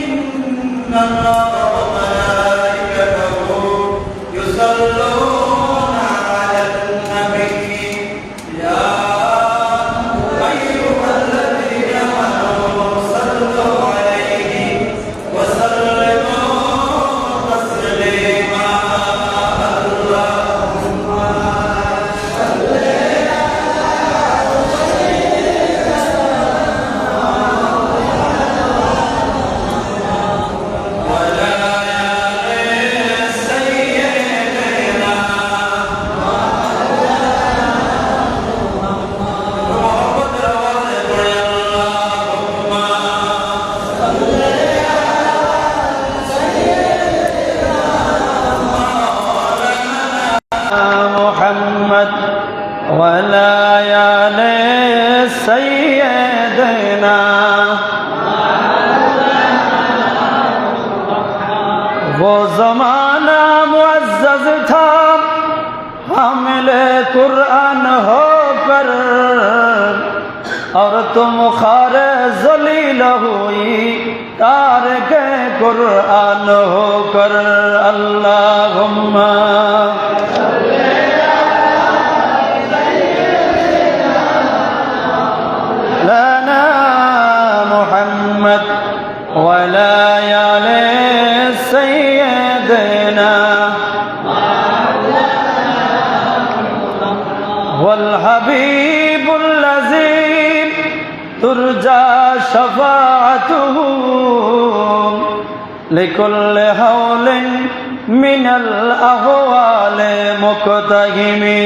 إن الله وملائكته يصلون على النبي يا أيها الذين آمنوا صلوا عليه وسلموا تسليما اللهم صل محمد وعلى آل سيدنا वो ज़माना मुअज़्ज़ज़ था हामिले कुरान होकर और तुम खारे ज़लील हुई तारके कुरान होकर अल्लाहुम्मा लना मुहम्मद वला आले सय्यदना वल हबीबुल लज़ीम तुरजा शफाअतुहु लिकुल्लि हौलिन मिनल अहवाले मुक़तहिमी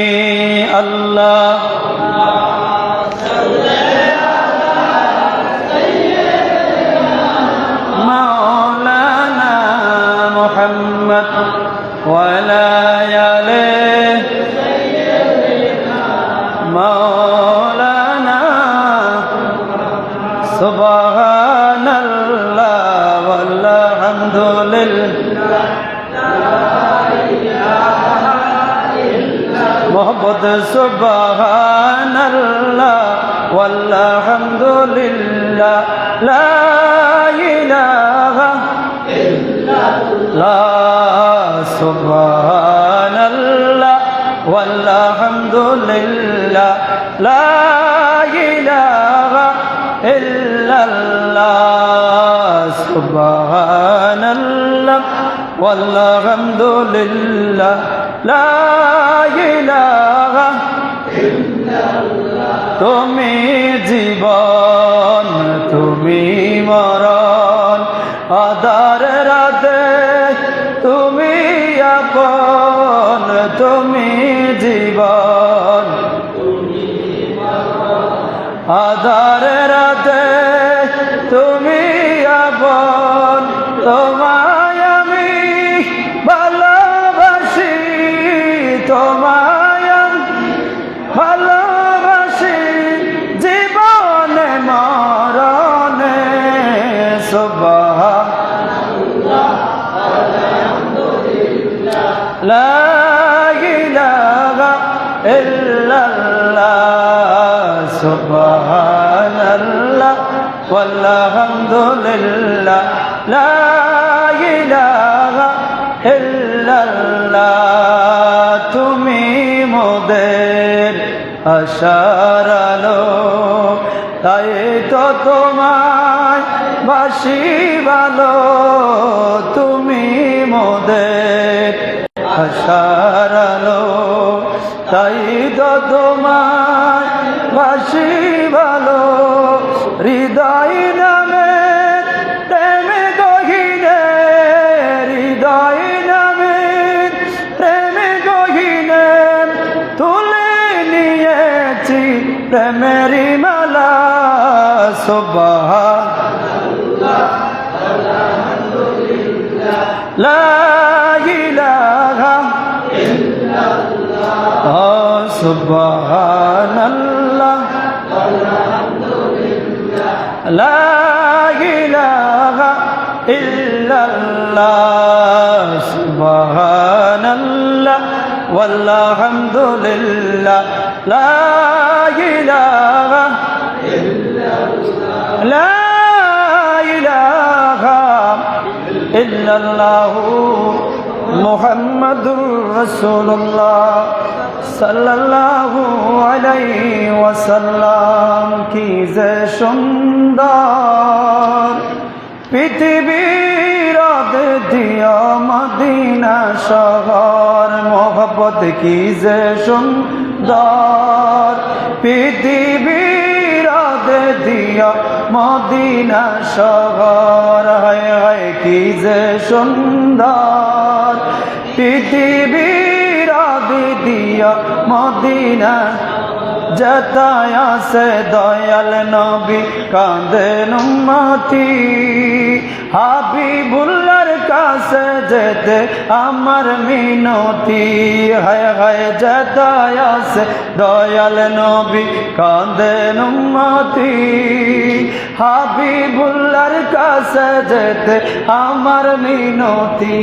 अल्लाह मौलाना मुहम्मद वला आले मौलाना सुब्हानल्लाह वल्हम्दुलिल्लाह मोहब्बत सुब्हानल्लाह वल्हम्दुलिल्लाह ला इलाहा इल्लल्लाह सुब्हानल्लाह वल्हम्दुलिल्लाह ला इलाहा इल्लल्लाह सुब्हानल्लाह वल्हम्दुलिल्लाह ला इलाहा इल्लल्लाह তুমি জীবন তুমি মরণ আধার রাতে তুমি আপন তুমি জীবন আধার রাতে তুমি আপন তোমায় আমি ভালোবাসি তোমায় ভালোবাসি জীবনে মরণে সুবহানাল্লাহ আলহামদুলিল্লাহ লা ইলাহা ইল্লাল্লাহ সুবহানাল্লাহ ওয়ালহামদুলিল্লাহ লা ইলাহা ইল্লাল্লাহ তুমি মোদের আশার আলো তাই তো তোমায় বাসি ভালো তুমি মোদের আশার আলো তাই তো তোমায় বাসি ভালো হৃদয় নামে প্রেমে গহিনে হৃদয় নামে প্রেমে গহিনে তুলে নিয়েছি প্রেমেরি মালা সুবহানাল্লাহ আলহামদুলিল্লাহ লা ইলাহা ইল্লাল্লাহ সুবহানাল্লাহ আলহামদুলিল্লাহ লা ইলাহা ইল্লাল্লাহ সুবহানাল্লাহ ওয়ালহামদুলিল্লাহ লা ইলাহা ইল্লাল্লাহ লা ইলাহা ইল্লাল্লাহু মুহাম্মাদুর রাসূলুল্লাহ সাল্লাল্লাহু আলাইহি ওয়াসাল্লাম। কি যে সুন্দর পৃথিবীর দিয়া মদিনা শহর, মোহব্বত কি যে সুন্দর পৃথিবীর দিয়া মদিনা শহর। হায় হায় কি যে সুন্দর পৃথিবীর দিয়া মদিনা। যেথায় আছে দয়াল নবী কাঁদেন উম্মতি, হাবিবুল্লাহর কাছে যেতে আমার মিনতি। হায় হায় যেথায় আছে দয়াল নবী কাঁদেন উম্মতি, হাবিবুল্লাহর কাছে যেতে আমার মিনতি।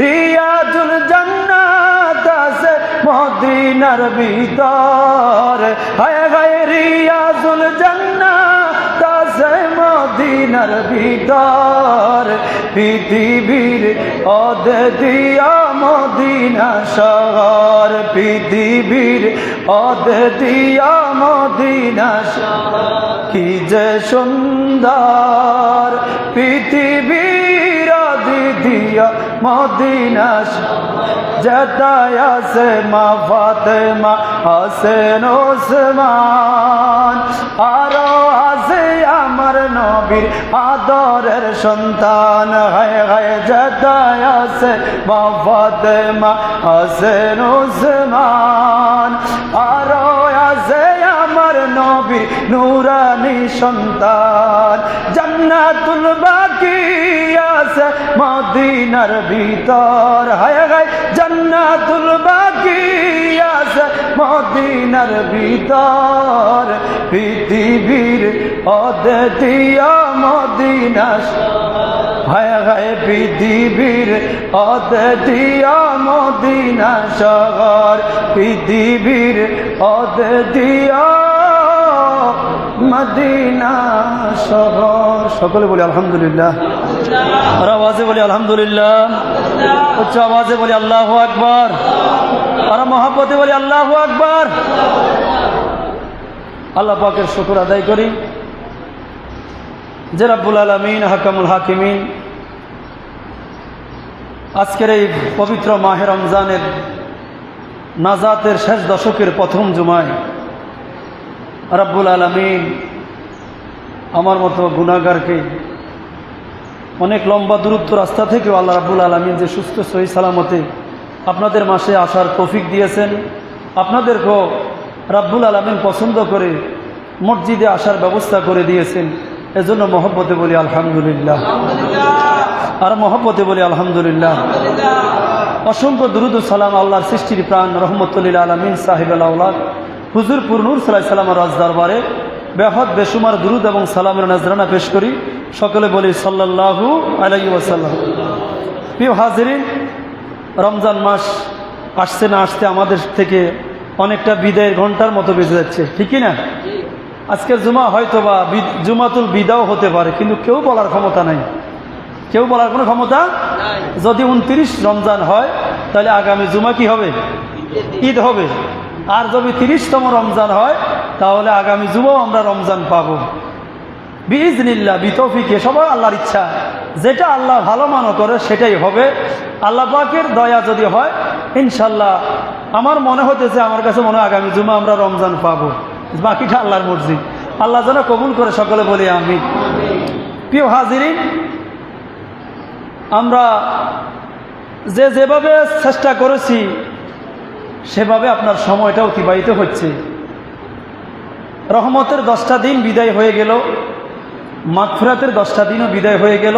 রিয়াজুল জান্নাত আছে মদিনার ভিতর, হায় হায় রিয়াজুল জান্নাত আছে মদিনার ভিতর। পৃথিবীর অদ্বিতীয় মদিনা শহর, পৃথিবীর অদ্বিতীয় মদিনা শহর। কি যে সুন্দর পৃথিবীর অদ্বিতীয় মদিনা শহর। যেথায় আছে মা ফাতেমা হোসেন ওসমান, আরো আছে আমার নবীর আদরের সন্তান। হায় হায় যেথায় আছে মা ফাতেমা হোসেন ওসমান, আরো আছে আমার নবীর নূরানী সন্তান। জান্নাতুল বাকি আছে মদিনার ভিতর, হায় হায় জান্নাতুল বাকি আছে মদিনার ভিতর। পৃথিবীর অদ্বিতীয় মদিনা, হায় হায় পৃথিবীর অদ্বিতীয় মদিনা শহর, পৃথিবীর অদ্বিতীয় মদিনা শহর। সকলে বলি আলহামদুলিল্লাহ, আর আওয়াজে বলি আলহামদুলিল্লাহ, উচ্চ আওয়াজে বলি আল্লাহু আকবার, আর মহব্বতে বলি আল্লাহু আকবার। আল্লাহ পাকের শুকর আদায় করি যে রব্বুল আলামিন হাকামুল হাকিমিন আজকের এই পবিত্র মাহে রমজানের নাজাতের শেষ দশকের প্রথম জুমায় রব্বুল আলামিন আমার মতো গুনাহগারকে অনেক লম্বা দূরত্ব রাস্তা থেকেও আল্লাহ রাব্বুল আলামিন যে সুস্থ সহি সালামতে আপনাদের মাসে আসার তৌফিক দিয়েছেন, আপনাদেরকেও রাব্বুল আলামিন পছন্দ করে মসজিদে আসার ব্যবস্থা করে দিয়েছেন। এজন্য মহব্বতে বলি আলহামদুলিল্লাহ, আর মহব্বতে বলি আলহামদুলিল্লাহ। অসংখ্য দুরুদ ও সালাম আল্লাহর সৃষ্টির প্রাণ রহমতুল আলামিন সাহিবুল আওলাদ হুজুর পুর নূর সাল্লাল্লাহু আলাইহি সাল্লামের রাজ দরবারে বেহদ বেশুমার দুরুদ এবং সালামের নজরানা পেশ করি। সকলে বলি সাল্লাল্লাহু আলাইহি ওয়াসাল্লাম। প্রিয় হাজিরিন, রমজান মাস আসছে না আসতে আমাদের থেকে অনেকটা বিদায়ের ঘন্টার মতো বেজে যাচ্ছে, ঠিকই না? আজকের জুমা হয়তো বা জুমাতুল বিদাও হতে পারে, কিন্তু কেউ বলার ক্ষমতা নাই, কেউ বলার কোনো ক্ষমতা। যদি 29 রমজান হয় তাহলে আগামী জুমা কি হবে? ঈদ হবে। আর যদি 30তম রমজান হয় তাহলে আগামী জুমাও আমরা রমজান পাবো বিইজনিল্লাহ, বিতৌফিকে। সবাই আল্লাহর ইচ্ছা, যেটা আল্লাহ ভালো মনে করে সেটাই হবে। আল্লাহ পাকের দয়া যদি হয় ইনশাল্লাহ, আমার মনে হতেছে, আমার কাছে মনে হয় আগামী জুমা আমরা রমজান পাবো, বাকিটা আল্লাহর মর্জি। আল্লাহ যেন কবুল করে, সকলে বলি আমিন। প্রিয় হাজিরিন, আমরা যেভাবে চেষ্টা করেছি সেভাবে আপনার সময়টা অতিবাহিত হচ্ছে। রহমতের 10টা দিন বিদায় হয়ে গেল, মাগফিরাতের 10টা দিনও বিদায় হয়ে গেল,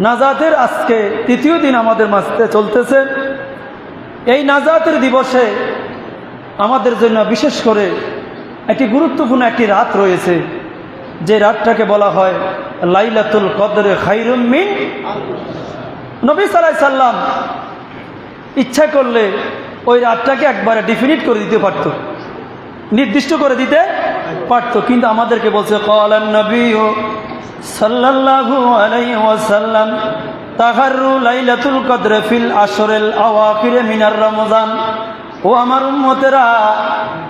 নাজাতের আজকে 3য় দিন আমাদের মাঝে চলতেছে। এই নাজাতের দিবসে আমাদের জন্য বিশেষ করে একটি গুরুত্বপূর্ণ একটি রাত রয়েছে, যে রাতটাকে বলা হয় লাইলাতুল কদরে খায়রুম মিন। নবী সাল্লাল্লাহু আলাইহি সাল্লাম ইচ্ছা করলে ওই রাতটাকে একবারে ডিফিনিট করে দিতে পারত, নির্দিষ্ট করে দিতে পারত, কিন্তু আমাদেরকে বলছে ক্বালান নবী সাল্লাল্লাহু আলাইহি ওয়াসাল্লাম তাহারু লাইলাতুল কদর ফিল আশরিল আওয়াখির মিনার রমজান। ও আমার উম্মতেরা,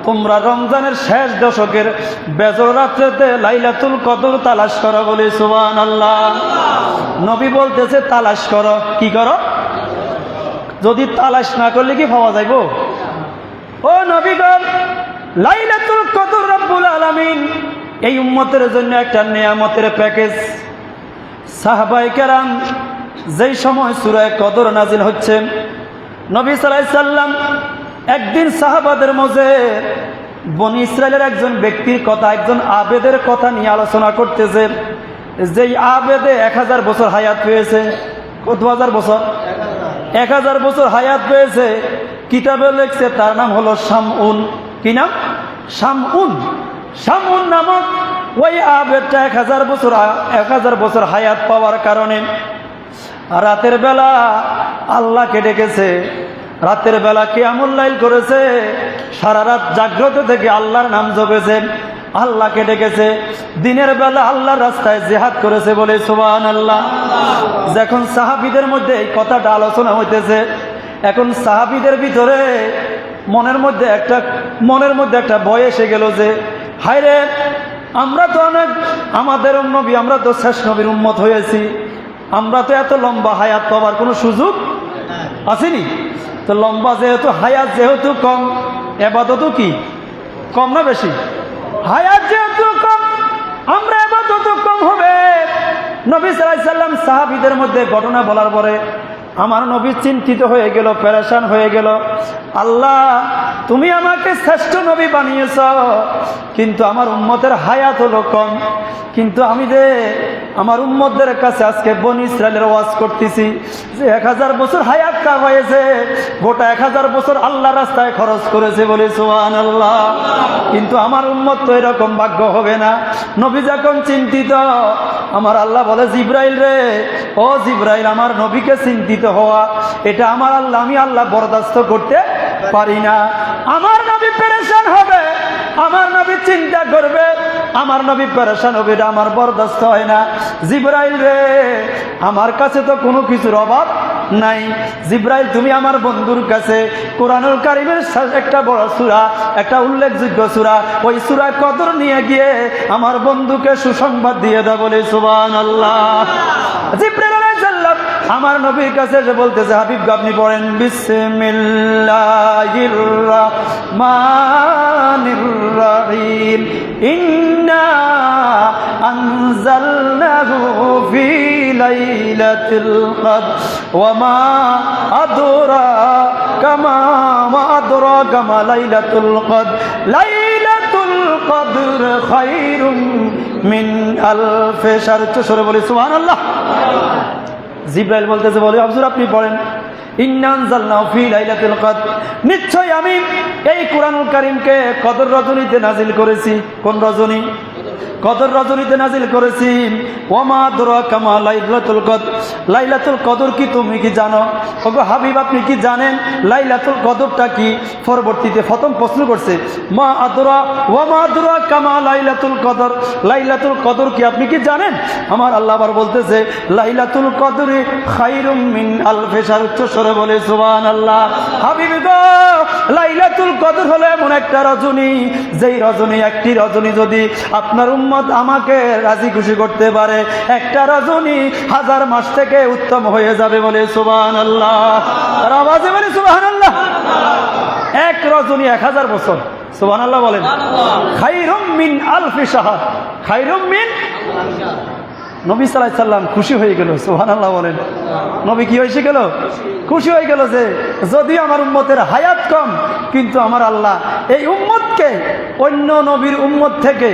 তোমরা রমজানের শেষ দশকের বেজর রাত্রিতে লাইলাতুল কদর তালাশ করো, বলি সুবহানাল্লাহ। নবী বলতেছে তালাশ করো। কি করো? যদি তালাশ না করলে কি পাওয়া যাইব? ও নবীগণ, লাইলাতুল কদর রব্বুল আলামিন এই উম্মতের জন্য একটা নিয়ামতের প্যাকেজ। সাহাবায়ে কেরাম যেই সময় সূরা কদর নাজিল হচ্ছে, নবী সাল্লাল্লাহু আলাইহি সাল্লাম একদিন সাহাবাদের মাঝে বনি ইসরায়েলের একজন ব্যক্তির কথা, একজন আবেদের কথা নিয়ে আলোচনা করতেছে। যেই আবেদে 1000 বছর হায়াত পেয়েছে। কত হাজার বছর? 1000 বছর হায়াত পেয়েছে। কিতাবে লেখছে তার নাম হলো শামউন। কি নাম? শামউন। শামউন নামক ওই আবেদটা 1000 বছর হায়াত পাওয়ার কারণে রাতের বেলা আল্লাহকে ডেকেছে। রাতের বেলা কিয়ামুল লাইল করেছে। সারা রাত জাগ্রত থেকে আল্লাহর নাম জপেছে, আল্লাহকে ডেকেছে। দিনের বেলা আল্লাহর রাস্তায় জিহাদ করেছে, বলে সুবহানাল্লাহ। যখন সাহাবীদের মধ্যে এই কথাটা আলোচনা হইতেছে, এখন সাহাবীদের ভিতরে মনের মধ্যে একটা ভয় এসে গেল যে হায় রে, আমরা তো অনেক, আমাদের নবী, আমরা তো শেষ নবীর উম্মত হয়েছি, আমরা তো এত লম্বা হায়াত পাওয়ার কোনো সুযোগ আসেনি। তো লম্বা যেহেতু, হায়াত যেহেতু কম, ইবাদতও কি কম না বেশি? হায়াত যেহেতু কম, আমরা ইবাদতও কম হবে। নবী সাল্লাল্লাহু আলাইহি সাল্লাম সাহাবীদের মধ্যে ঘটনা বলার পরে আমার নবী চিন্তিত হয়ে গেল, পেরেশান হয়ে গেল। আল্লাহ, তুমি আমাকে শ্রেষ্ঠ নবী বানিয়েছ, কিন্তু আমার উম্মতের হায়াত হলো কম। কিন্তু আমি যে আমার উম্মতদের কাছে আজকে বনি ইসরায়েলের ওয়াজ করতেছি যে 1000 বছর হায়াত কার হয়েছে, গোটা 1000 বছর আল্লাহ রাস্তায় খরচ করেছে, বলে সুবহানাল্লাহ। কিন্তু আমার উম্মত তো এরকম ভাগ্য হবে না। নবী যখন চিন্তিত, আমার আল্লাহ বলে জিব্রাইল রে, ও জিব্রাইল, আমার নবীকে চিন্তিত হওয়া এটা আমার আল্লাহ, আমি আল্লাহ বরদাস্ত করতে পারি না। আমার নবী পেরেশান হবে, আমার নবী চিন্তা করবে, আমার নবী পেরেশান হবে, এটা আমার বরদাস্ত হয় না। জিব্রাইল রে, আমার কাছে তো কোনো কিছুর অভাব নাই। জিব্রাইল, তুমি আমার বন্ধুর কাছে কোরআনুল কারীমের একটা বড় সূরা, একটা উল্লেখযোগ্য সূরা, ওই সূরা কদর নিয়ে গিয়ে আমার বন্ধুকে সুসংবাদ দিয়ে দাও, বলে সুবহানাল্লাহ। জিব্রাইল আলাইহিস সালাম আমার নবীর কাছে এসে বলতেছে, হাবিব আপনি পড়েন বিসমিল্লাহির রাহমানির রাহিম, ইন্না আনজালনাহু ফি লাইলাতিল কদর ওয়া মা আদরাকা মা লাইলাতুল কদর, লাইলাতুল কদর খায়রুম মিন আলফি শাহর। সরে বলি সুবহানাল্লাহ। জিব্রাইল বলতেছে, বলে হুজুর আপনি পড়েন ইন্না আনজালনাহু ফি লাইলাতুল কদর, নিশ্চয় আমি এই কুরআনুল কারীমকে কদর রজনীতে নাজিল করেছি। কোন রজনী? কদর রজনীতে নাজিল করেছি। ওয়া মা আদরাকা মা লাইলাতুল কদর, লাইলাতুল কদর কি তুমি কি জানো? ওগো হাবিব আপনি কি জানেন লাইলাতুল কদরটা কি? পরবর্তীতে প্রথম প্রশ্ন করছে মা আদরা ওয়া মা আদরাকা মা লাইলাতুল কদর, লাইলাতুল কদর কি আপনি কি জানেন? আমার আল্লাহ আবার বলতেছে লাইলাতুল কদরি খায়রুম মিন আলফি শাহর। সরে বলে সুবহানাল্লাহ। হাবিব গো, লাইলাতুল কদর হলো এমন একটা রজনী, যেই রজনী, একটি রজনী যদি আপনার উম্মত আমাকে রাজি খুশি করতে পারে, একটা রজনী 1000 মাস থেকে উত্তম হয়ে যাবে, বলে সুবহানাল্লাহ। আর আওয়াজে বলে সুবহানাল্লাহ। এক রজনী 1000 বছর, সুবহানাল্লাহ বলেন। খায়রুম মিন আলফি শাহর, খায়রুম মিন। নবী সাল্লাল্লাহু আলাইহি সাল্লাম খুশি হয়ে গেল, সুবহানাল্লাহ বলেন। নবী কি হয়েছে গেল? খুশি হয়ে গেল যে যদিও আমার উম্মতের হায়াত কম, কিন্তু আমার আল্লাহ এই উম্মতকে অন্য নবীর উম্মত থেকে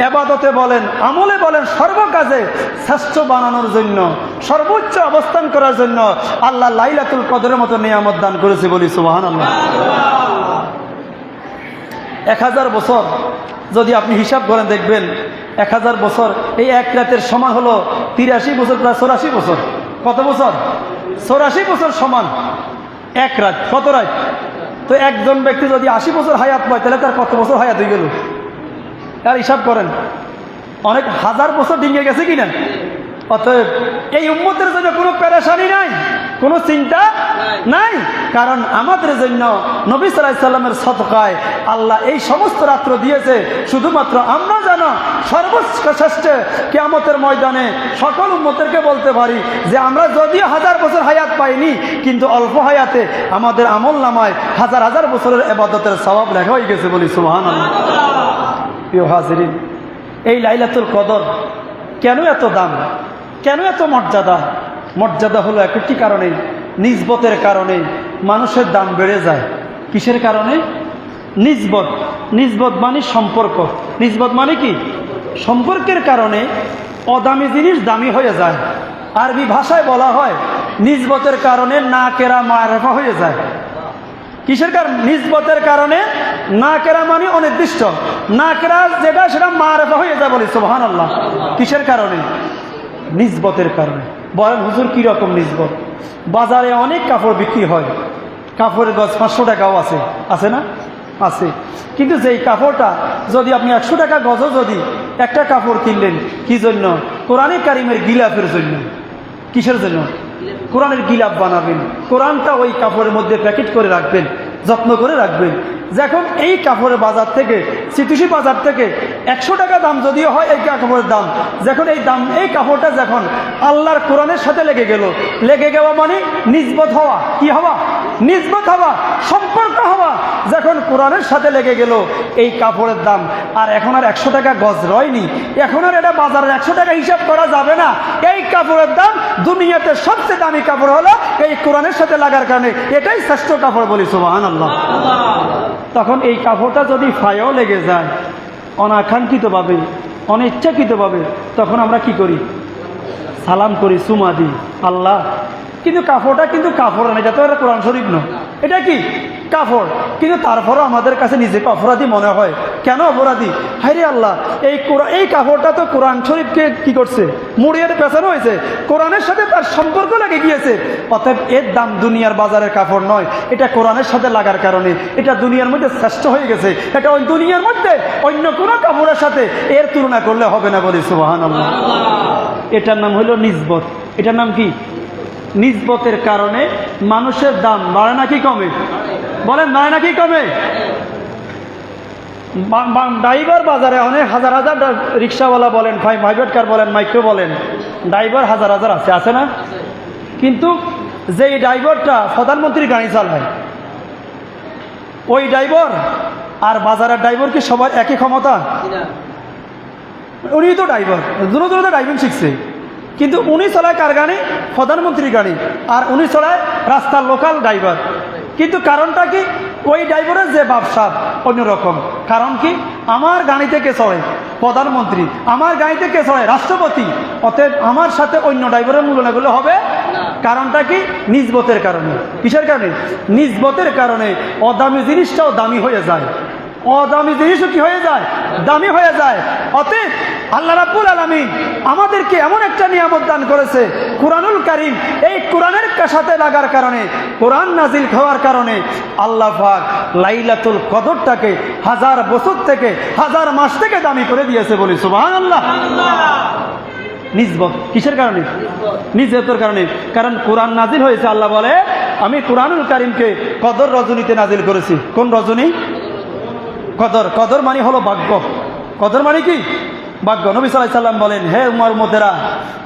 ইবাদতে বলেন, আমলে বলেন, সর্বকাজে শ্রেষ্ঠ বানানোর জন্য, সর্বোচ্চ অবস্থান করার জন্য আল্লাহ লাইলাতুল কদরের মতো নিয়ামত দান করেছে, বলি সুবহানাল্লাহ। 1000 বছর যদি আপনি হিসাব করেন দেখবেন 1000 বছর এই এক রাতের সমান হলো 83 বছর, প্রায় 84 বছর। কত বছর? 84 বছর সমান এক রাত। কত রাত? তো একজন ব্যক্তি যদি 80 বছর হায়াত পায়, তাহলে তার কত বছর হায়াত হয়ে গেল? আর হিসাব করেন, অনেক 1000 বছর ডিঙে গেছে কিনা? অতএব এই উম্মতের জন্য কোনো পেরেশানি নাই, কোনো চিন্তা নাই, কারণ আমাদের জন্য নবী সাল্লাল্লাহু আলাইহি সাল্লামের সদকায় আল্লাহ এই সমস্ত রাত্র দিয়েছে, শুধুমাত্র আমরা যেন সর্বশ্রেষ্ঠ কিয়ামতের ময়দানে সকল উম্মতেরকে বলতে পারি যে আমরা যদিও 1000 বছর হায়াত পাইনি, কিন্তু অল্প হায়াতে আমাদের আমল নামায় হাজার হাজার বছরের ইবাদতের সওয়াব লেখা হয়ে গেছে, বলি সুবহানাল্লাহ। প্রিয় হাজিরিন, এই লাইলাতুল কদর কেন এত দাম, কেন এত মর্যাদা? মর্যাদা হলো একটি কারণে, নিসবতের কারণে মানুষের দাম বেড়ে যায়। কিসের কারণে? নিসবত। নিসবত মানে সম্পর্ক। নিসবত মানে কি? সম্পর্কের কারণে অদামি জিনিস দামি হয়ে যায়। আরবি ভাষায় বলা হয় নিসবতের কারণে না কেরা মারেফা হয়ে যায়। কিসের কারণে? নিসবতের কারণে না কেরা মানে অনির্দিষ্ট, না কেরা যেটা সেটা মারেফা হয়ে যায়, বলি সুবহানাল্লাহ। কিসের কারণে? নিসবতের কারণে। বলেন হুজুর কীরকম নিসবত? বাজারে অনেক কাপড় বিক্রি হয়, কাপড়ের গজ 500 টাকাও আছে, আছে না? আছে। কিন্তু যেই কাপড়টা যদি আপনি 100 টাকা গজও যদি একটা কাপড় কিনলেন, কি জন্য? কোরআনে কারিমের গিলাফের জন্য। কিসের জন্য? কোরআনের গিলাফ বানাবেন, কোরআনটা ওই কাপড়ের মধ্যে প্যাকেট করে রাখবেন, যত্ন করে রাখবেন। যখন এই কাপড়ের বাজার থেকে, চিতুষি বাজার থেকে 100 টাকা দাম যদিও হয় এই কাপড়ের দাম, যখন এই কাপড়টা যখন আল্লাহর কোরআনের সাথে লেগে গেল, লেগে যাওয়া মানে নিসবত হওয়া। কি হওয়া? নিসবত হওয়া, সম্পর্ক হওয়া। যখন কোরআনের সাথে লেগে গেল এই কাপড়ের দাম, আর এখন আর 100 টাকা গজ রয়নি, এখন আর এটা বাজারের 100 টাকা হিসাব করা যাবে না। এই কাপড়ের দাম দুনিয়াতে সবচেয়ে দামি কাপড় হলো এই কোরআনের সাথে লাগার কারণে, এটাই শ্রেষ্ঠ কাপড়, বলি সুবহানাল্লাহ। তখন এই কাপড়টা যদি ফায়ও লেগে যায় অনাকাঙ্ক্ষিতভাবে, অনিচ্ছাকৃতভাবে, তখন আমরা কি করি? সালাম করি, চুমা দিই, আল্লাহ। কিন্তু কাপড়টা কিন্তু কাপড় না, এটা তো একটা কোরআন শরীফ নয়, এটা কি? কাপড়। কিন্তু তারপরও আমাদের কাছে নিজেকে অপরাধী মনে হয়। কেন অপরাধী? হায়রে আল্লাহ, এই কাপড়টা তো কোরআন শরীফকে কি করছে? মুড়িয়ে পেছানো হয়েছে, কোরআনের সাথে তার সম্পর্ক লেগে গিয়েছে। অতএব এর দাম দুনিয়ার বাজারের কাপড় নয়, এটা কোরআনের সাথে লাগার কারণে এটা দুনিয়ার মধ্যে শ্রেষ্ঠ হয়ে গেছে। এটা ওই দুনিয়ার মধ্যে অন্য কোনো কাপড়ের সাথে এর তুলনা করলে হবে না, বলি সুবহানাল্লাহ। এটার নাম হলো নিসবত। এটার নাম কি? নিসবতের কারণে মানুষের দাম বাড়ে নাকি কমে? বলেন বাড়ে নাকি কমে? ড্রাইভার বাজারে অনেক হাজার হাজার রিক্সাওয়ালা বলেন, প্রাইভেট কার বলেন, মাইক্রো বলেন, ড্রাইভার হাজার হাজার আছে, আছে না? কিন্তু যেই ড্রাইভারটা প্রধানমন্ত্রী গাড়ি চালায়, ওই ড্রাইভার আর বাজারের ড্রাইভার কি সবার একই ক্ষমতা? উনি তো ড্রাইভার, দুটো ড্রাইভিং শিখছে, কিন্তু উনি চালায় কার গাড়ি? প্রধানমন্ত্রী গাড়ি। আর উনি চালায় রাস্তার লোকাল ড্রাইভার। কিন্তু কারণটা কি? ওই ড্রাইভারের যে ব্যবসা অন্যরকম। কারণ কি? আমার গাড়িতে কে চড়ে? প্রধানমন্ত্রী। আমার গাড়িতে কে চড়ে? রাষ্ট্রপতি। অতএব আমার সাথে অন্য ড্রাইভারের তুলনা করলে হবে। কারণটা কি? নিসবতের কারণে। কিসের কারণে? নিসবতের কারণে অদামি জিনিসটাও দামি হয়ে যায়, অদামি জিনিসও কি হয়ে যায়? দামি হয়ে যায়। অতএব আল্লাহ রাব্বুল আলামিন আমাদেরকে এমন একটা নিয়ামত দান করেছে, কুরআনুল কারীম। এই কোরআনের সাথে লাগার কারণে, কোরআন নাজিল হওয়ার কারণে আল্লাহ পাক লাইলাতুল কদরটাকে 1000 বছর থেকে, 1000 মাস থেকে দামি করে দিয়েছে, বলি সুবহানাল্লাহ। নিসবত। কিসের কারণে? নিসবতের কারণে। কারণ কোরআন নাজিল হয়েছে, আল্লাহ বলে আমি কোরআনুল কারীমকে কদর রজনীতে নাজিল করেছি। কোন রজনী? কদর। কদর মানে হলো ভাগ্য। কদর মানে কি? ভাগ্য। নবী সাল্লাল্লাহু আলাইহি সাল্লাম বলেন, হে উম্মতেরা,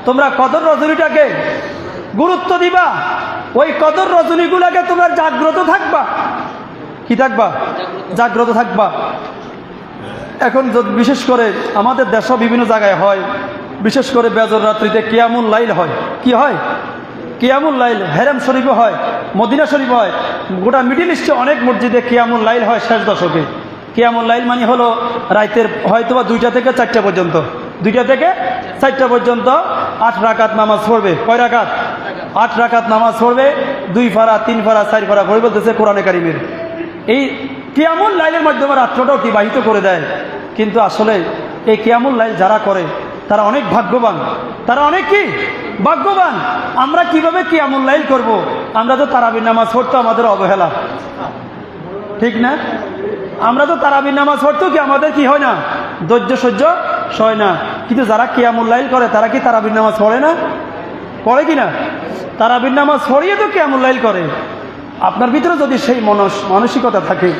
তোমরা কদর রজনীটাকে গুরুত্ব দিবা, ওই কদর রজনীগুলোকে তোমরা জাগ্রত থাকবা। কি থাকবা? জাগ্রত থাকবা। এখন বিশেষ করে আমাদের দেশে বিভিন্ন জায়গায় হয়, বিশেষ করে বেজর রাত্রিতে কিয়ামুল লাইল হয়। কি হয়? কিয়ামুল লাইল। হেরাম শরীফে হয়, মদিনা শরীফে হয়, গোটা মিডিল ইস্টে অনেক মসজিদে কিয়ামুল লাইল হয় শেষ দশকে। কিয়ামুল লাইল মানে হলো রাতের হয়তোবা 2টা থেকে 4টা পর্যন্ত, 2টা থেকে 4টা পর্যন্ত 8 রাকাত নামাজ পড়বে। কয় রাকাত? 8 রাকাত নামাজ পড়বে, 2 ফারা 3 ফারা 4 ফারা পড়ে, বলতেছে কোরআনে কারিমের। এই কিয়ামুল লাইলের মাধ্যমে রাত্রটা অতিবাহিত করে দেয়। কিন্তু আসলে এই কিয়ামুল লাইল যারা করে তারা অনেক ভাগ্যবান, তারা অনেক কি ভাগ্যবান। আমরা কিভাবে কিয়ামুল লাইল করব? আমরা তো তারাবির নামাজ পড়তে আমাদের অবহেলা, ঠিক না? আমরা তো তারাবির নামাজ পড়তেও কি আমাদের কি হয় না? ধৈর্য সহ্য হয় না। কিন্তু যারা কিয়ামুল লাইল করে তারা কি তারাবির নামাজ পড়ে না? পড়ে কি না? তারাবির নামাজ পড়িয়ে তো কিয়ামুল লাইল করে। আপনার ভিতরে যদি সেই মানসিকতা থাকে,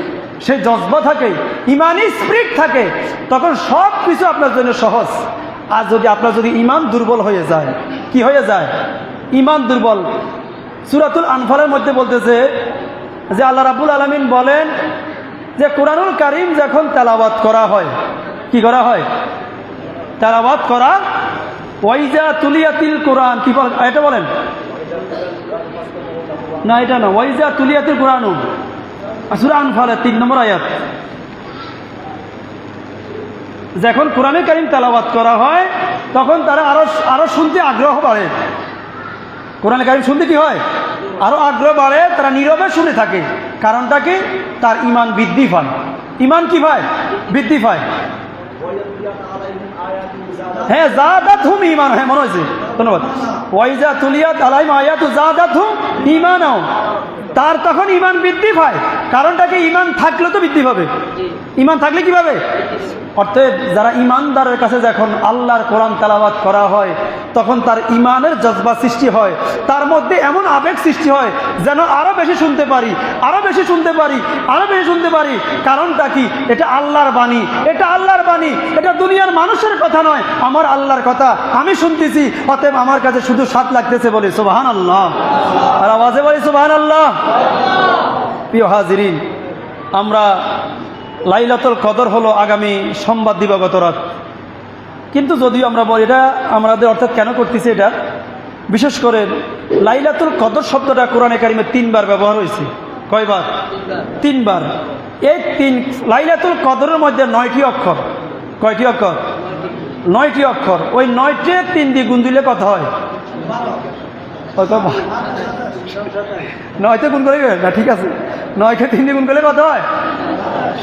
সেই জজবা থাকে, ইমানি স্পিরিট থাকে, তখন সব কিছু আপনার জন্য সহজ। আর আপনার যদি ইমান দুর্বল হয়ে যায়, কি হয়ে যায়? ইমান দুর্বল। সূরাতুল আনফালের মধ্যে বলতেছে যে আল্লাহ রাব্বুল আলামিন বলেন যে কোরআনুল কারীম যখন তেলাওয়াত করা হয়, কি করা হয়? তেলাওয়াত করা। ওয়াইজা তুলিয়াতিল কোরআন, কি বলেন? এটা বলেন না, এটা না। ওয়াইজা তুলিয়াতিল কোরআনু, সূরা আনফালের 3 নম্বর আয়াত। যখন কোরআনে কারীম তেলাওয়াত করা হয় তখন তারা আরো শুনতে আগ্রহ বাড়ে। কোরআনে কারীম শুনতে কি হয়? আরো আগ্রহ বাড়ে, তারা নীরবে শুনে থাকে। কারণটা কি? তার ইমান বৃদ্ধি পায়। ইমান কি পায়? বৃদ্ধি পায়। হ্যাঁ, যাদাতহুম ঈমান। হ্যাঁ, মনে হয়েছে, ধন্যবাদ। ওয়াইজা তুলিয়াত আলাইহিম আয়াতু যাদাতহুম ঈমানাও, তার তখন ইমান বৃদ্ধি পায়। কারণটা কি? ইমান থাকলে তো বৃদ্ধি পাবে। ইমান থাকলে কি পাবে? অর্থাৎ যারা ইমানদারের কাছে যখন আল্লাহর কোরআন তেলাওয়াত করা হয় তখন তার ইমানের জজবা সৃষ্টি হয়, তার মধ্যে এমন আবেগ সৃষ্টি হয় যেন আরো বেশি শুনতে পারি, আরো বেশি শুনতে পারি, আরো বেশি শুনতে পারি। কারণটা কি? এটা আল্লাহর বাণী, এটা আল্লাহর বাণী, এটা দুনিয়ার মানুষের কথা নয়, আমার আল্লাহর কথা আমি শুনতেছি। অতএব আমার কাছে শুধু স্বাদ লাগতেছে, বলি সুবহানাল্লাহ। আর আওয়াজে বলি সুবহানাল্লাহ। প্রিয় হাজিরিন, আমরা লাইলাতুল কদর হলো আগামী সোমবার দিবাগত রাত। কিন্তু যদিও আমরা বলি এটা আমাদের অর্থাৎ কেন করতেছি, এটা বিশেষ করে লাইলাতুল কদর শব্দটা কোরআনে কারিমে 3 বার ব্যবহার হয়েছে। কয়বার? 3 বার। এই লাইলাতুল কদরের মধ্যে 9টি অক্ষর। কয়টি অক্ষর? 9টি অক্ষর। ওই 9টে 3 দিয়ে গুণ দিলে কত হয়? 9তে গুণ করে না, ঠিক আছে, 9কে 3 দিয়ে গুণ করলে কত হয়?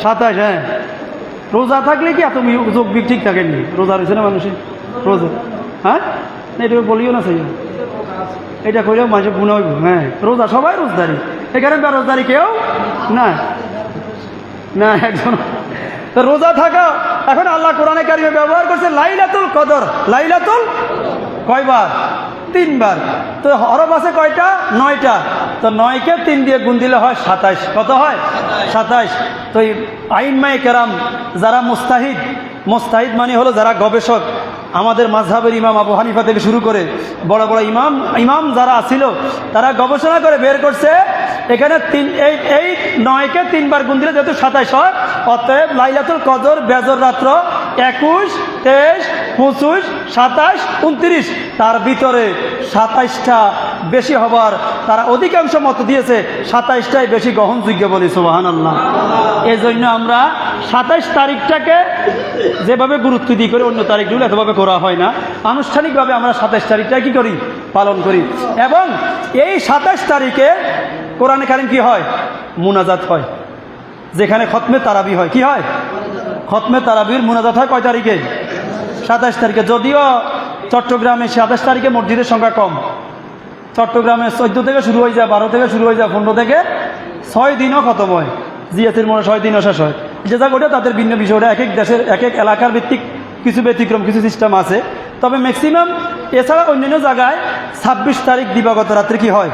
27। হ্যাঁ, রোজা থাকলে কি এত যোগ বিগ ঠিক থাকেনি? রোজা রয়েছে না মানুষের রোজা? হ্যাঁ, এটা বলিও না, সেই এটা করলেও মাঝে গুণা হইব। হ্যাঁ, রোজা সবাই রোজদারি, এখানে বেরোজদারি কেউ না, না একজন। তো রোজা থাকা, এখন আল্লাহ কোরআনে কারিমে ব্যবহার করছে লাইলাতুল কদর। লাইলাতুল কয়বার? 3 বার। তো হরফ আছে কয়টা? 9টা। তো 9কে 3 দিয়ে গুণ দিলে হয় 27। কত হয়? 27। তো আইম্মায়ে কেরাম যারা মুস্তাহিদ মানে হলো যারা গবেষক, আমাদের মাযহাবের ইমাম আবু হানিফা থেকে শুরু করে বড় বড় ইমাম যারা ছিল, তারা গবেষণা করে বের করছে এখানে এই 9কে 3 বার গুণ দিলে যেহেতু 27 হয়, অতএব লাইলাতুল কদর বেজর রাত্র 21, 23, 25, 27, 29, তার ভিতরে 27টা বেশি হবার তারা অধিকাংশ মত দিয়েছে 27টাই বেশি গ্রহণযোগ্য, বলি সুবহানাল্লাহ। এই জন্য আমরা 27 তারিখটাকে যেভাবে গুরুত্ব দিই করে অন্য তারিখগুলো এতভাবে করা হয় না। আনুষ্ঠানিকভাবে আমরা 27 তারিখটা কি করি? পালন করি। এবং এই 27 তারিখে কোরআনে কারীম কি হয়? মুনাজাত হয়। যেখানে খতমে তারাবি হয়, কি হয়? খতমে তারাবির মুনাজাত হয় কয় তারিখে? 27 তারিখে। যদিও চট্টগ্রামে 27 তারিখে মসজিদের সংখ্যা কম। চট্টগ্রামে 14 থেকে শুরু হয়ে যায়, 12 থেকে শুরু হয়ে যায়, 15 থেকে 6 দিনও খতম হয়। জিয়াতের মনে 6 দিনও শেষ হয়। যে জায়গাটা তাদের ভিন্ন বিষয়টা এক এক দেশের এক এক এলাকার ভিত্তিক কিছু ব্যতিক্রম, কিছু সিস্টেম আছে। তবে ম্যাক্সিমাম এছাড়া অন্যান্য জায়গায় 26 তারিখ দিবাগত রাত্রে কি হয়?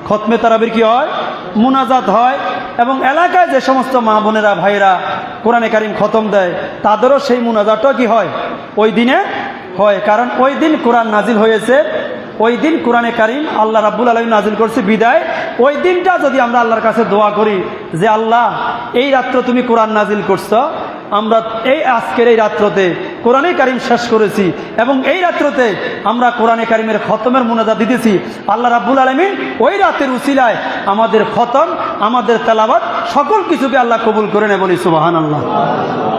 খতমে তারাবির কি হয়? মুনাজাত হয়। এবং এলাকায় যে সমস্ত মা বোনেরা ভাইরা কোরআনে কারীম খতম দেয় তাদেরও সেই মুনাজাতও কি হয়? ওই দিনে হয়। কারণ ওই দিন কোরআন নাজিল হয়েছে, ওই দিন কোরআনে কারীম আল্লাহ রাব্বুল আলামিন নাজিল করছে বিদায়। ওই দিনটা যদি আমরা আল্লাহর কাছে দোয়া করি যে আল্লাহ এই রাত্র তুমি কোরআন নাজিল করছো, আমরা এই আজকের এই রাত্রতে কোরআনে কারীম শেষ করেছি এবং এই রাত্রতে আমরা কোরআনে কারীমের খতমের মুনাজাত দিতেছি, আল্লাহ রাব্বুল আলামিন ওই রাতের উসিলায় আমাদের খতম, আমাদের তেলাওয়াত সকল কিছুকে আল্লাহ কবুল করে নেয়, বলি সুবহানাল্লাহ।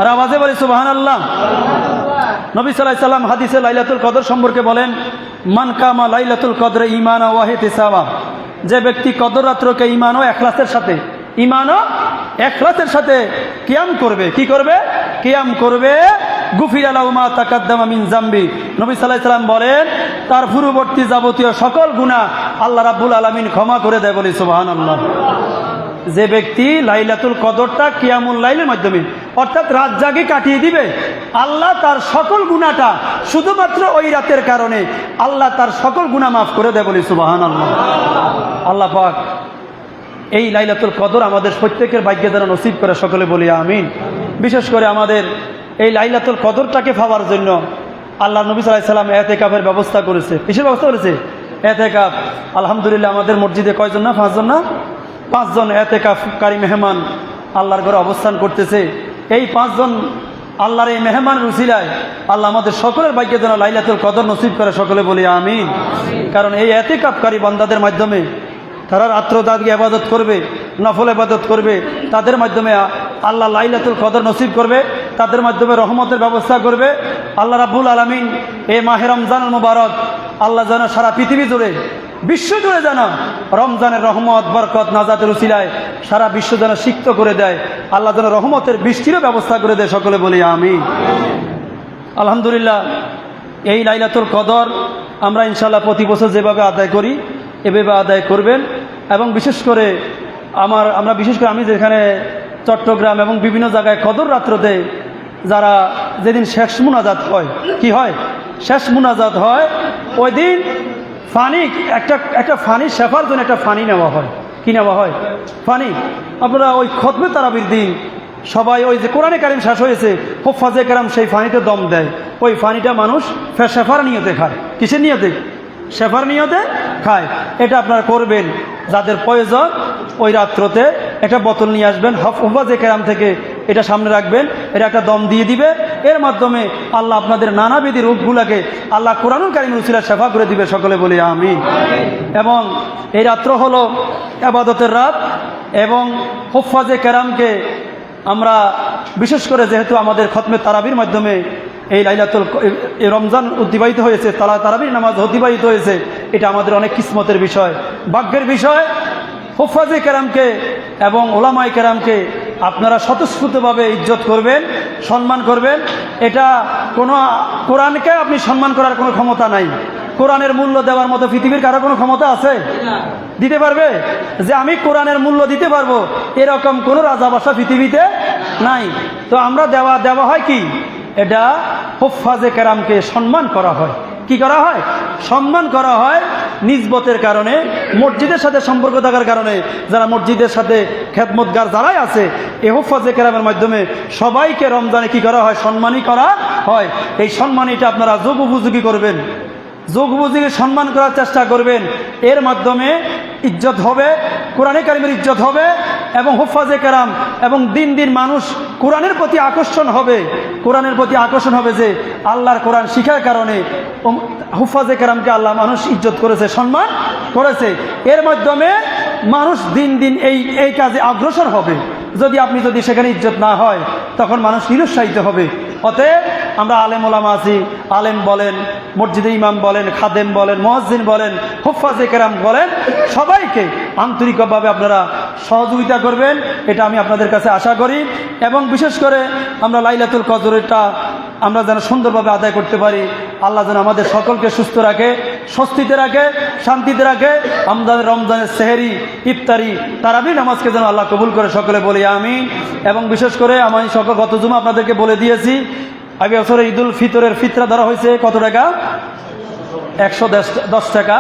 আর আওয়াজে বলি সুবহানাল্লাহ। নবী সাল্লাল্লাহু আলাইহি সাল্লাম হাদিসে লাইলাতুল কদর সম্পর্কে বলেন, মান কামা লাইলাতুল কদরে ঈমানা ওয়া ইহতিসাবা, যে ব্যক্তি কদর রাত্রকে ঈমান ও ইখলাসের সাথে কিয়াম করবে, কি করবে? কিয়াম করবে, গুফিরা লাহু মা তাকাদ্দামা মিন যামবি। নবী সাল্লাল্লাহু আলাইহি সাল্লাম বলেন তার পূর্ববর্তী যাবতীয় সকল গুনাহ আল্লাহ রাব্বুল আলামিন ক্ষমা করে দেয়, বলি সুবহানাল্লাহ। যে ব্যক্তি লাইলাতুল কদরটা কিয়ামুল লাইলের মাধ্যমে অর্থাৎ রাত জাগি কাটিয়ে দিবে, আল্লাহ তার সকল গুনাহটা শুধুমাত্র ওই রাতের কারণে আল্লাহ তার সকল গুনাহ মাফ করে দেয়, বলি সুবহানাল্লাহ। আল্লাহ পাক এই লাইলাতুল কদর আমাদের প্রত্যেকের ভাগ্যে যেন নসিব করে, সকলে বলি আমিন। বিশেষ করে আমাদের এই লাইলাতুল কদরটাকে পাওয়ার জন্য আল্লাহ নবী সাল্লাল্লাহু আলাইহি সাল্লাম এতেকাফের ব্যবস্থা করেছে। কিসের ব্যবস্থা করেছে? এতেকাফ। আলহামদুলিল্লাহ আমাদের মসজিদে কয়জন না? 5 জন না? 5 জন এতেকাফকারী মেহমান আল্লাহর ঘরে অবস্থান করতেছে। এই 5 জন আল্লাহর এই মেহমানের উসিলায় আল্লাহ আমাদের সকলের ভাগ্যে যেন লাইলাতুল কদর নসিব করে, সকলে বলি আমিন। কারণ এই এতেকাফকারী বান্দাদের মাধ্যমে তারা রাত্র জাগি ইবাদত করবে, নফল ইবাদত করবে, তাদের মাধ্যমে আল্লাহ লাইলাতুল কদর নসিব করবে, তাদের মাধ্যমে রহমতের ব্যবস্থা করবে। আল্লাহ রাব্বুল আলামিন এই মাহে রমজানুল মুবারক আল্লাহ যেন সারা পৃথিবী জুড়ে, বিশ্ব জুড়ে যেন রমজানের রহমত বরকত নাজাতের উসিলায় সারা বিশ্ব যেন সিক্ত করে দেয়, আল্লাহ যেন রহমতের বৃষ্টিরও ব্যবস্থা করে দেয়, সকলে বলি আমিন। আলহামদুলিল্লাহ এই লাইলাতুল কদর আমরা ইনশাআল্লাহ প্রতি বছর যেভাবে আদায় করি এভাবে আদায় করবেন। এবং বিশেষ করে আমি যেখানে চট্টগ্রাম এবং বিভিন্ন জায়গায় কদর রাত্রতে যারা যেদিন শেষ মুনাজাত হয়, কি হয়? শেষ মুনাজাত হয়, ওই দিন ফানি একটা ফানি শেফার জন্য একটা ফানি নেওয়া হয়। কি নেওয়া হয়? ফানি। আপনারা ওই খতমে তারাবির দিন সবাই ওই যে কোরআনে কারিম শেষ হয়েছে, হুফাজে কেরাম সেই ফানিতে দম দেয়। ওই ফানিটা মানুষ শেফার নিয়তে খায়। কিসের নিয়তে? শেফার নিয়তে খায়। এটা আপনারা করবেন। যাদের প্রয়োজন ওই রাত্রতে একটা বোতল নিয়ে আসবেন, হুফাজে কেরাম থেকে এটা সামনে রাখবেন, এটা একটা দম দিয়ে দিবে। এর মাধ্যমে আল্লাহ আপনাদের নানাবিধি রোগগুলোকে আল্লাহ কোরআনুল কারীমের উসিলায় শেফা করে দিবে, সকলে বলি আমিন। এবং এই রাত্র হলো ইবাদতের রাত। এবং হুফাজে কেরামকে আমরা বিশেষ করে যেহেতু আমাদের খতমে তারাবির মাধ্যমে এই লাইলাতুল এই রমজান অতিবাহিত হয়েছে, তারাবির নামাজ অতিবাহিত হয়েছে, এটা আমাদের অনেক কিসমতের বিষয়, ভাগ্যের বিষয়। হুফাজে কেরামকে এবং ওলামায়ে কেরামকে আপনারা স্বতঃস্ফূর্তভাবে ইজ্জত করবেন, সম্মান করবেন। এটা কোনো কোরআনকে আপনি সম্মান করার কোনো ক্ষমতা নাই। কোরআনের মূল্য দেওয়ার মতো পৃথিবীর কারো কোনো ক্ষমতা আছে? দিতে পারবে? যে আমি কোরআনের মূল্য দিতে পারবো এরকম কোনো রাজাবাসা পৃথিবীতে নাই। তো আমরা দেওয়া হয় কি? এটা হুফাজে কেরামকে সম্মান করা হয়। কি করা হয়? সম্মান করা হয় নিসবতের কারণে, মসজিদের সাথে সম্পর্ক থাকার কারণে। যারা মসজিদের সাথে খেদমতগার যারাই আছে, এই হুফাজে কেরামের মাধ্যমে সবাইকে রমজানে কি করা হয়? সম্মানই করা হয়। এই সম্মানীটা আপনারা যোগ উপযোগী করবেন, যোগ উপযোগী সম্মান করার চেষ্টা করবেন। এর মাধ্যমে ইজ্জত হবে, কোরআনে কারিমের ইজ্জত হবে এবং হুফাজে কেরাম এবং দিন দিন মানুষ কোরআনের প্রতি আকর্ষণ হবে। কোরআনের প্রতি আকর্ষণ হবে যে আল্লাহর কোরআন শিখার কারণে হুফাজে কেরামকে আল্লাহ মানুষ ইজ্জত করেছে, সম্মান করেছে। এর মাধ্যমে মানুষ দিন দিন এই কাজে অগ্রসর হবে। যদি সেখানে ইজ্জত না হয় তখন মানুষ নিরুৎসাহিত হবে। অতএব আমরা আলেম ওলামা আছি, আলেম বলেন, মসজিদে ইমাম বলেন, খাদেম বলেন, মুয়াজ্জিন বলেন, হুফাজে কেরাম বলেন, সবাইকে আন্তরিকভাবে আপনারা সহযোগিতা করবেন, এটা আমি আপনাদের কাছে আশা করি। এবং বিশেষ করে আমরা লাইলাতুল কদরটা আমরা যেন সুন্দরভাবে আদায় করতে পারি। আল্লাহ যেন আমাদের সকলকে সুস্থ রাখে, স্বস্তিতে রাখে, শান্তিতে রাখে। আমাদের রমজানের সেহেরি, ইফতারি, তারাবি নামাজকে যেন আল্লাহ কবুল করে, সকলে বলি আমিন। এবং বিশেষ করে আমি গত জুমা আপনাদেরকে বলে দিয়েছি, আগে বছরে ঈদুল ফিতরের ফিতরা ধরা হয়েছে কত টাকা? 110 টাকা।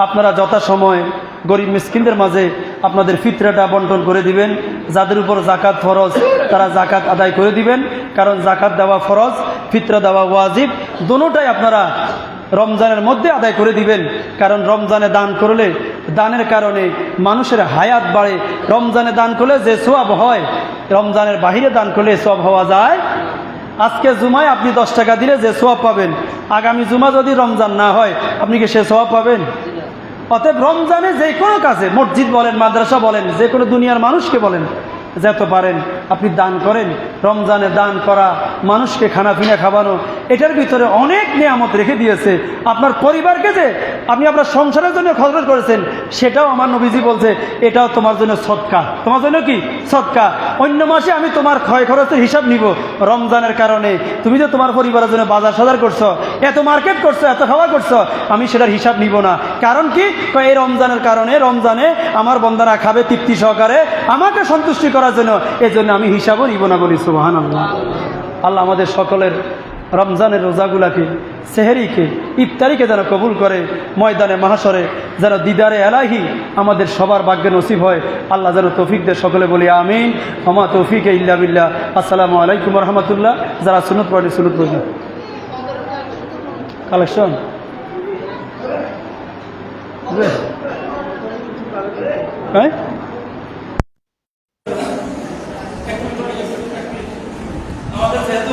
আপনারা যথাসময় গরিব মিসকিনদের মাঝে আপনাদের ফিতরাটা বন্টন করে দিবেন। যাদের উপর জাকাত ফরজ তারা জাকাত আদায় করে দিবেন, কারণ জাকাত দেওয়া ফরজ, ফিতরা দেওয়া ওয়াজিব, দুটোটাই আপনারা রমজানের মধ্যে আদায় করে দিবেন। কারণ রমজানে দান করলে দানের কারণে মানুষের হায়াত বাড়ে। রমজানে দান করলে যে সওয়াব হয়, রমজানের বাহিরে দান করলে সওয়াব হওয়া যায়। আজকে জুমায় আপনি 10 টাকা দিলে যে সওয়াব পাবেন, আগামী জুমা যদি রমজান না হয় আপনি কি সে সওয়াব পাবেন? অতএব রমজানে যে কোনো কাজে, মসজিদ বলেন, মাদ্রাসা বলেন, যে কোনো দুনিয়ার মানুষকে বলেন, যত পারেন আপনি দান করেন। রমজানে দান করা, মানুষকে খানাপিনা খাওয়ানো, এটার ভিতরে অনেক নিয়ামত রেখে দিয়েছে। আপনার পরিবারকে যে আপনি আপনার সংসারের জন্য খরচ করেছেন, সেটাও আমার নবীজি বলছে এটাও তোমার জন্য সদকা। তোমার জন্য কি সদকা? অন্য মাসে আমি তোমার ক্ষয় খরচের হিসাব নিব, রমজানের কারণে তুমি যে তোমার পরিবারের জন্য বাজার সাজার করছো, এত মার্কেট করছো, এত খাওয়া করছো, আমি সেটার হিসাব নিব না। কারণ কি? এই রমজানের কারণে, রমজানে আমার বন্দারা খাবে তৃপ্তি সহকারে আমাকে সন্তুষ্টি করার জন্য, এজন্য আমি হিসাবও নিব না। বলি সুবহানাল্লাহ। আল্লাহ আমাদের সকলের রমজানের রোজাগুলাকে, সেহরিকে, ইফতারিকে যেন কবুল করে, ময়দানে মাহশরে যেন দিদারে এলাহি আমাদের সবার ভাগ্যে নসিব হয়। আল্লাহ যেন তৌফিক দেয়। সকলে বলি আমিন। ওমা তৌফিকে ইল্লা বিল্লাহ। আসসালামু আলাইকুম রহমতুল্লাহ। যারা সুন্নত পড়ে সুন্নত পড়বে কালেকশন হ্যাঁ। আমাদের যেহেতু